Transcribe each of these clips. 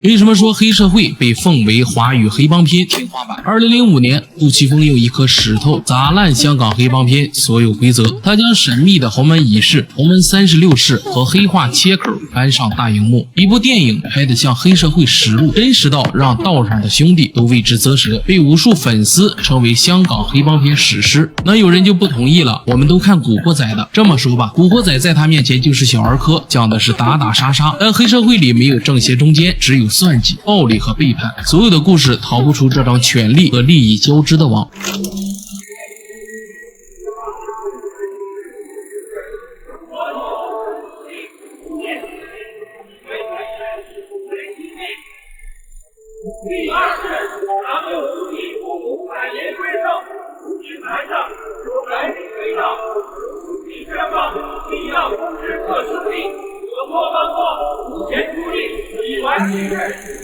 为什么说黑社会被奉为华语黑帮片天花板？2005年，杜琪峰用一颗石头砸烂香港黑帮片所有规则，他将神秘的洪门仪式、洪门36式和黑化切口搬上大荧幕。一部电影拍得像黑社会实录，真实到让道上的兄弟都为之啧舌，被无数粉丝称为香港黑帮片史诗。那有人就不同意了，我们都看古惑仔的，这么说吧，古惑仔在他面前就是小儿科，讲的是打打杀杀，但黑社会里没有正邪中间，只有算计、暴力和背叛，所有的故事逃不出这张权力和利益交织的网。第二是咱们无敌父母百年归正，舞台上有百里归道，你宣告必要通知各兄弟，何破万破，无前出力，以完今日，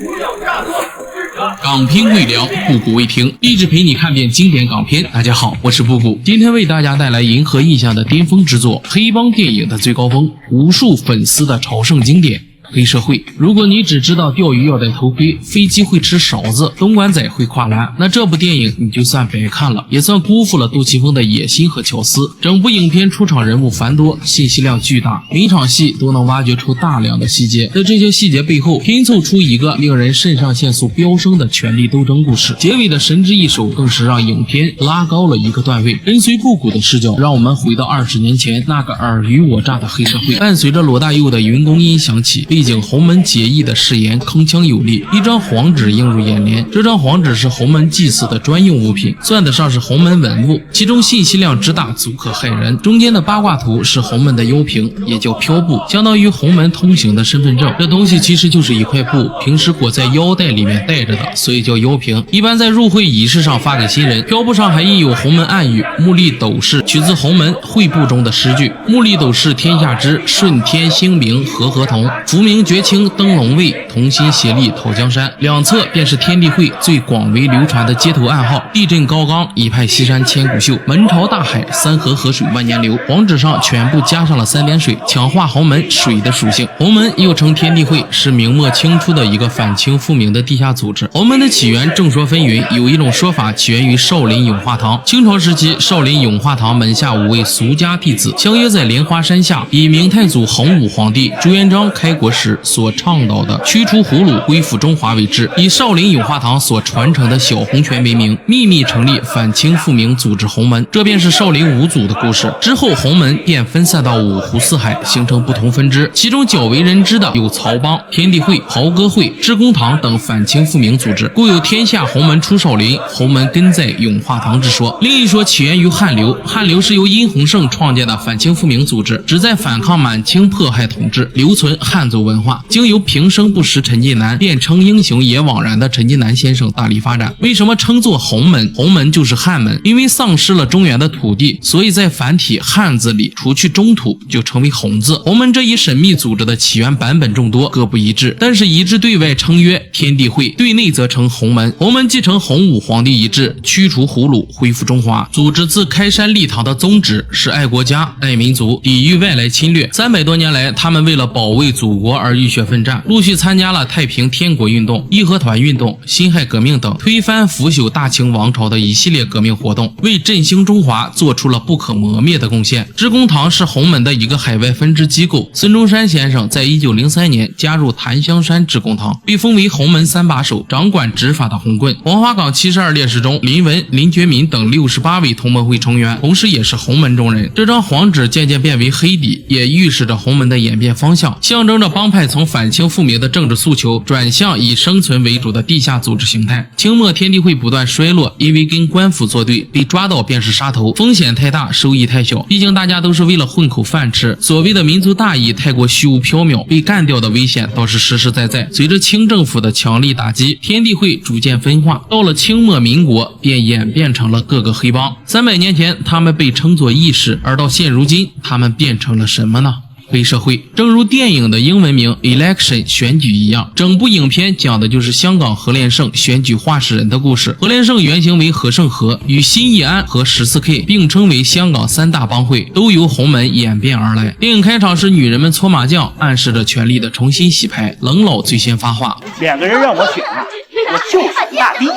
无有下作智者。港片未聊，不古未听，一直陪你看遍经典港片。大家好，我是布谷，今天为大家带来银河印象的巅峰之作，黑帮电影的最高峰，无数粉丝的朝圣经典。黑社会，如果你只知道钓鱼要戴头盔，飞机会吃勺子，东莞仔会跨栏，那这部电影你就算白看了，也算辜负了杜琪峰的野心和巧思。整部影片出场人物繁多，信息量巨大，每场戏都能挖掘出大量的细节，在这些细节背后拼凑出一个令人肾上腺素飙升的权力斗争故事。结尾的神之一手更是让影片拉高了一个段位。跟随布谷的视角，让我们回到20年前那个尔虞我诈的黑社会。伴随着罗大佑的云公音响起，背景洪门结义的誓言铿锵有力，一张黄纸映入眼帘。这张黄纸是洪门祭祀的专用物品，算得上是洪门文物，其中信息量之大足可骇人。中间的八卦图是洪门的腰屏，也叫飘布，相当于洪门通行的身份证。这东西其实就是一块布，平时裹在腰带里面带着的，所以叫腰屏，一般在入会仪式上发给新人。飘布上还印有洪门暗语目立斗士，取自洪门会部中的诗句：目立斗士天下知，顺天兴明和合同，福明绝清登龙位，同心协力讨江山。两侧便是天地会最广为流传的街头暗号：地震高冈，一派西山千古秀，门朝大海，三河河水万年流。黄纸上全部加上了3点水，强化洪门水的属性。洪门又称天地会，是明末清初的一个反清复明的地下组织。洪门的起源众说纷纭，有一种说法起源于少林永化堂。清朝时期，少林永化堂门下5位俗家弟子相约在莲花山下，以明太祖洪武皇帝朱元璋开国时所倡导的驱除胡虏恢复中华为志，以少林永化堂所传承的小洪拳为名，秘密成立反清复明组织洪门，这便是少林五祖的故事。之后洪门便分散到五湖四海，形成不同分支，其中较为人知的有曹帮、天地会、袍哥会、致公堂等反清复明组织，故有天下洪门出少林，洪门根在永化堂之说。另一说起源于汉流，汉流是由殷洪胜创建的反清复明组织，旨在反抗满清迫害统治，留存汉族文化，经由平生不识陈近南，便称英雄也枉然的陈近南先生大力发展。为什么称作洪门？洪门就是汉门，因为丧失了中原的土地，所以在繁体汉字里除去中土就成为洪字。洪门这一神秘组织的起源版本众多，各不一致，但是一致对外称曰天地会，对内则称洪门。洪门继承洪武皇帝遗志，驱除胡虏，恢复中华。组织自开山立堂的宗旨是爱国家、爱民族，抵御外来侵略。300多年来，他们为了保卫祖国而浴血奋战，陆续参加了太平天国运动、义和团运动、辛亥革命等推翻腐朽大清王朝的一系列革命活动，为振兴中华做出了不可磨灭的贡献。致公堂是洪门的一个海外分支机构，孙中山先生在1903年加入檀香山致公堂，被封为洪门3把手，掌管执法的红棍。黄花岗72烈士中，林文、林觉民等68位同盟会成员，同时也是洪门中人。这张黄纸渐渐变为黑底，也预示着洪门的演变方向，象征着帮派从反清复明的政治诉求转向以生存为主的地下组织形态。清末天地会不断衰落，因为跟官府作对，被抓到便是杀头，风险太大，收益太小。毕竟大家都是为了混口饭吃，所谓的民族大义太过虚无缥缈，被干掉的危险倒是实实在在。随着清政府的强力打击，天地会逐渐分化，到了清末民国便演变成了各个黑帮。300年前他们被称作义士，而到现如今他们变成了什么呢？黑社会。正如电影的英文名 Election 选举一样，整部影片讲的就是香港何连胜选举话事人的故事。何连胜原型为何胜和，与新义安和14K 并称为香港3大帮会，都由洪门演变而来。电影开场是女人们搓麻将，暗示着权力的重新洗牌。冷老最先发话：两个人让我选啊，我就选大迪。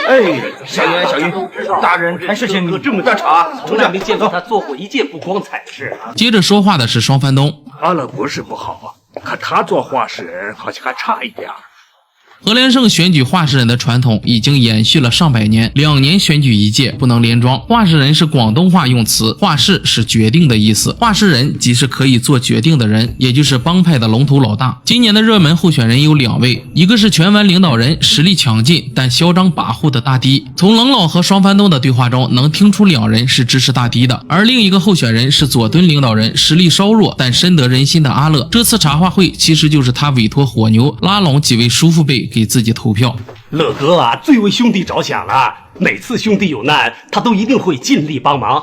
哎，小云，大人谈事情你这么大场，从来没见到他做过一件不光彩的事。接着说话的是双帆东。阿乐不是不好啊，看他做话事人好像还差一点。何连胜选举话事人的传统已经延续了上百年，2年选举一届，不能连庄。话事人是广东话用词，话事是决定的意思，话事人即是可以做决定的人，也就是帮派的龙头老大。今年的热门候选人有2位，一个是荃湾领导人，实力强劲但嚣张跋扈的大迪。从冷老和双帆东的对话中能听出2人是支持大迪的，而另一个候选人是佐敦领导人，实力稍弱但深得人心的阿乐。这次茶话会其实就是他委托火牛拉拢几位叔父辈给自己投票。乐哥啊，最为兄弟着想了，每次兄弟有难，他都一定会尽力帮忙，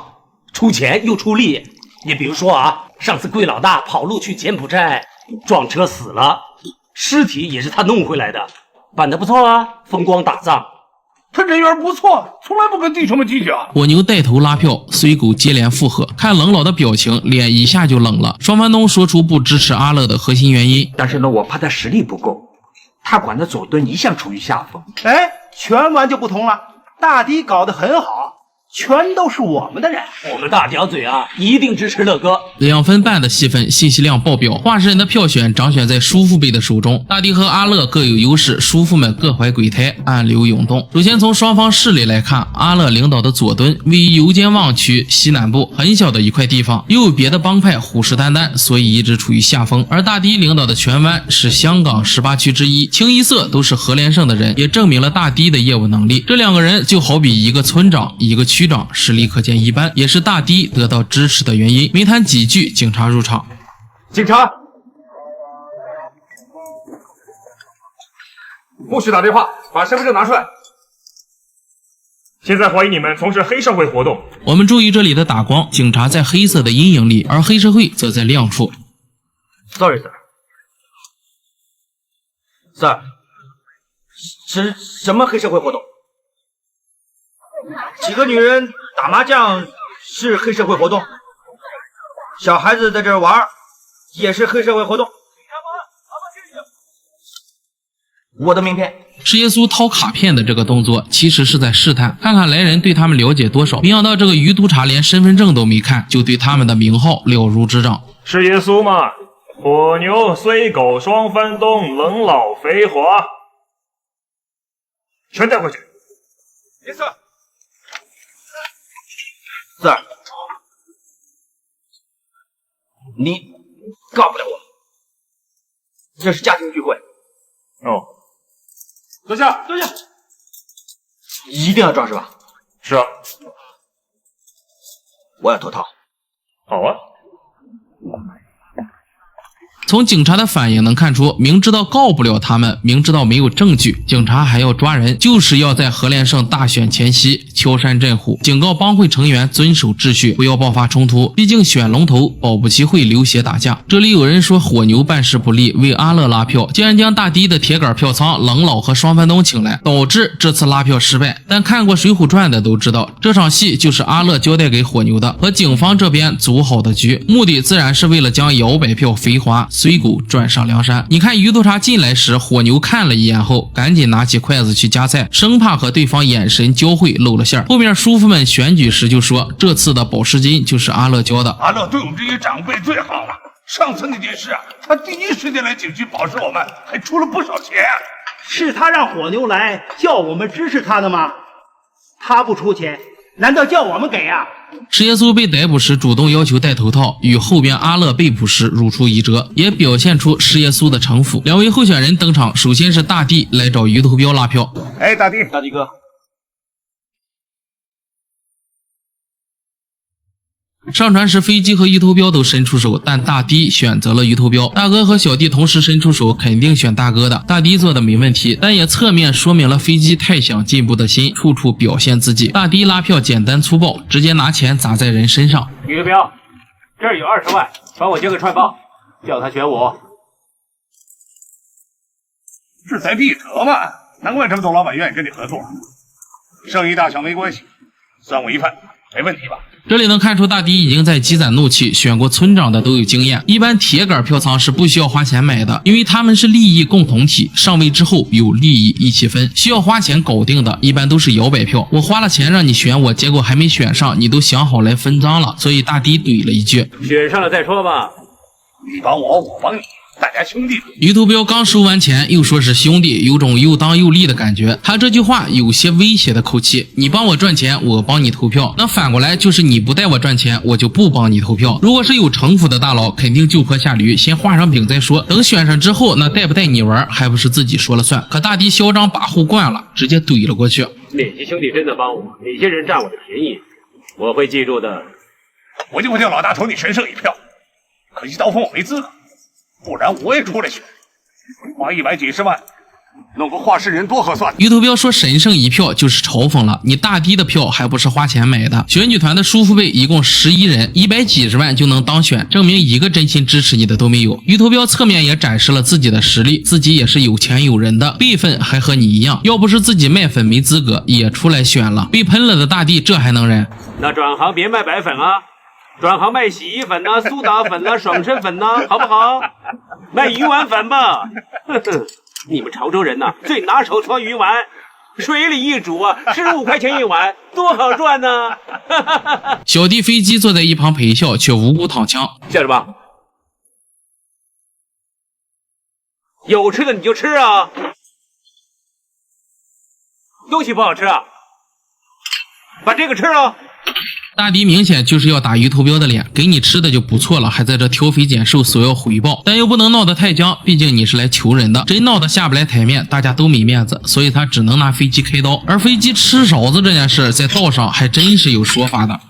出钱又出力。你比如说啊，上次贵老大跑路去柬埔寨，撞车死了，尸体也是他弄回来的，办得不错啊，风光大葬。他人缘不错，从来不跟弟兄们计较。火牛带头拉票，随狗接连附和。看冷老的表情，脸一下就冷了。双帆东说出不支持阿乐的核心原因，但是呢，我怕他实力不够，他管的佐敦一向处于下风。哎，荃湾就不同了，大迪搞得很好，全都是我们的人。我们大屌嘴啊，一定支持乐哥。2分半的戏份，信息量爆表。话事人的票选掌选在叔父辈的手中，大迪和阿乐各有优势，叔父们各怀鬼胎，暗流涌动。首先从双方势力来看，阿乐领导的佐敦位于油尖旺区西南部很小的一块地方，又有别的帮派虎视眈眈，所以一直处于下风。而大迪领导的荃湾是香港18区之一，清一色都是何连胜的人，也证明了大迪的业务能力。这2个人就好比一个村长一个区长，实力可见一斑，也是大迪得到支持的原因。没谈几句，警察入场。警察，不许打电话，把身份证拿出来。现在怀疑你们从事黑社会活动。我们注意这里的打光，警察在黑色的阴影里，而黑社会则在亮处。 Sorry, sir. Sir, 什么黑社会活动？几个女人打麻将是黑社会活动，小孩子在这儿玩也是黑社会活动。我的名片。是耶稣掏卡片的这个动作，其实是在试探，看看来人对他们了解多少。没想到这个鱼督察连身份证都没看，就对他们的名号了如指掌。是耶稣吗？火牛、虽狗、双帆东、冷老、肥华，全带回去。Yes, sir. Sir, 你告不了我，这是家庭聚会。哦，坐下，坐下。一定要抓是吧？是啊。我要脱逃。好啊。从警察的反应能看出，明知道告不了他们，明知道没有证据，警察还要抓人，就是要在何连胜大选前夕敲山震虎，警告帮会成员遵守秩序，不要爆发冲突。毕竟选龙头保不齐会流血打架。这里有人说火牛办事不力，为阿乐拉票，竟然将大迪的铁杆票仓冷老和双帆东请来，导致这次拉票失败。但看过《水浒传》的都知道，这场戏就是阿乐交代给火牛的，和警方这边组好的局，目的自然是为了将摇摆票肥华随狗转上梁山。你看鱼督察进来时，火牛看了一眼后，赶紧拿起筷子去夹菜，生怕和对方眼神交汇露了馅儿。后面叔父们选举时就说，这次的保释金就是阿乐交的。阿乐对我们这些长辈最好了，上次那件事啊，他第一时间来景区保释我们，还出了不少钱。是他让火牛来叫我们支持他的吗？他不出钱，难道叫我们给啊？施耶稣被逮捕时主动要求戴头套，与后边阿乐被捕时如出一辙，也表现出施耶稣的城府。2位候选人登场，首先是大帝来找鱼头标拉票。哎，大弟哥，上船时飞机和鱼头标都伸出手，但大迪选择了鱼头标。大哥和小弟同时伸出手，肯定选大哥的。大迪做的没问题，但也侧面说明了飞机太想进步的心，处处表现自己。大迪拉票简单粗暴，直接拿钱砸在人身上。鱼头标，这儿有20万，帮我接个串棒，叫他选我。志在必得嘛，难怪这么多老板愿意跟你合作。生意大小没关系，算我一份，没问题吧？这里能看出大迪已经在积攒怒气，选过村长的都有经验。一般铁杆票仓是不需要花钱买的，因为他们是利益共同体，上位之后有利益一起分。需要花钱搞定的，一般都是摇摆票。我花了钱让你选我，结果还没选上，你都想好来分赃了，所以大迪怼了一句：选上了再说吧。你帮我，我帮你，大家兄弟。于图标刚收完钱，又说是兄弟，有种又当又立的感觉。他这句话有些威胁的口气，你帮我赚钱，我帮你投票。那反过来就是你不带我赚钱，我就不帮你投票。如果是有城府的大佬，肯定就坡下驴，先画上饼再说。等选上之后，那带不带你玩，还不是自己说了算。可大迪嚣张跋扈惯了，直接怼了过去。哪些兄弟真的帮我，哪些人占我的便宜，我会记住的。我就会叫老大投你神圣一票，可惜刀锋我没资格，不然我也出来选，花100几十万弄个话事人多合算。于图标说神圣一票就是嘲讽了，你大迪的票还不是花钱买的。选举团的叔父辈一共11人，100几十万就能当选，证明一个真心支持你的都没有。于图标侧面也展示了自己的实力，自己也是有钱有人的，辈分还和你一样，要不是自己卖粉没资格，也出来选了。被喷了的大迪这还能忍？那转行别卖白粉啊，转行卖洗衣粉呐、苏打粉呐、爽身粉呐、好不好？卖鱼丸粉吧。呵呵，你们潮州人呐、最拿手搓鱼丸，水里一煮啊，15块钱一碗，多好赚呢。小弟飞机坐在一旁陪笑，却无辜躺枪。笑什么？有吃的你就吃啊，东西不好吃啊，把这个吃了。大迪明显就是要打于图标的脸，给你吃的就不错了，还在这挑肥拣瘦索要回报，但又不能闹得太僵，毕竟你是来求人的，真闹得下不来台面，大家都没面子，所以他只能拿飞机开刀。而飞机吃勺子这件事在道上还真是有说法的。